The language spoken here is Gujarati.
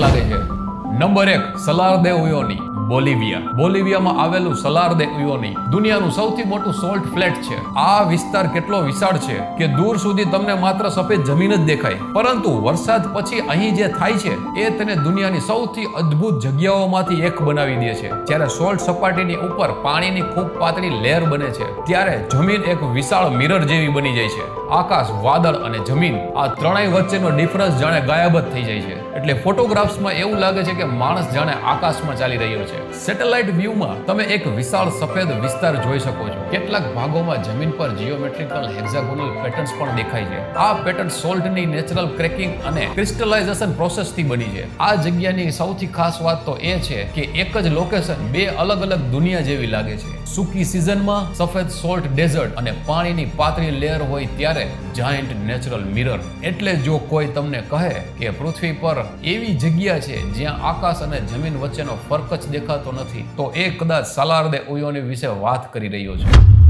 લાગે છે? નંબર 1, સલાર દે ઉયોની, બોલિવિયા. બોલિવિયામાં આવેલું સલાર દે ઉયોની દુનિયાનું સૌથી મોટું સોલ્ટ ફ્લેટ છે. આ વિસ્તાર કેટલો વિશાળ છે કે દૂર સુધી તમને માત્ર સફેદ જમીન જ દેખાય, પરંતુ વરસાદ પછી અહીં જે થાય છે એ તેને દુનિયાની સૌથી અદ્ભુત જગ્યાઓમાંથી એક બનાવી દે છે. જ્યારે સોલ્ટ સપાટીની ઉપર પાણીની ખૂબ પાતળી લેયર બને છે, ત્યારે જમીન એક વિશાળ મિરર જેવી બની જાય છે. આકાશ, વાદળ અને જમીન, આ ત્રણેય વચ્ચેનો ડિફરન્સ જાણે ગાયબ જ થઈ જાય છે. એટલે ફોટોગ્રાફ્સમાં એવું લાગે છે કે માણસ જાણે આકાશમાં ચાલી રહ્યો છે. સેટેલાઇટ વ્યૂમાં તમે એક વિશાળ સફેદ વિસ્તાર જોઈ શકો છો. કેટલાક ભાગોમાં જમીન પર જીઓમેટ્રિકલ હેક્ઝાગોનલ પેટર્ન્સ પણ દેખાય છે. આ પેટર્ન સોલ્ટની નેચરલ ક્રેકિંગ અને ક્રિસ્ટલાઇઝેશન પ્રોસેસથી બની છે. આ જગ્યાની સૌથી ખાસ વાત તો એ છે કે એક જ લોકેશન બે અલગ અલગ દુનિયા જેવી લાગે છે. સૂકી સિઝનમાં સફેદ સોલ્ટ ડેઝર્ટ અને પાણીની પાતળી લેયર હોય ત્યારે જાયન્ટ નેચરલ મિરર. એટલે જો કોઈ તમને કહે કે પૃથ્વી પર એવી જગ્યા છે જ્યાં આકાશ અને જમીન વચ્ચેનો ફરક જ દેખાતો નથી, તો એ કદાચ સલાર દે ઉયોની વિશે વાત કરી રહ્યો છે.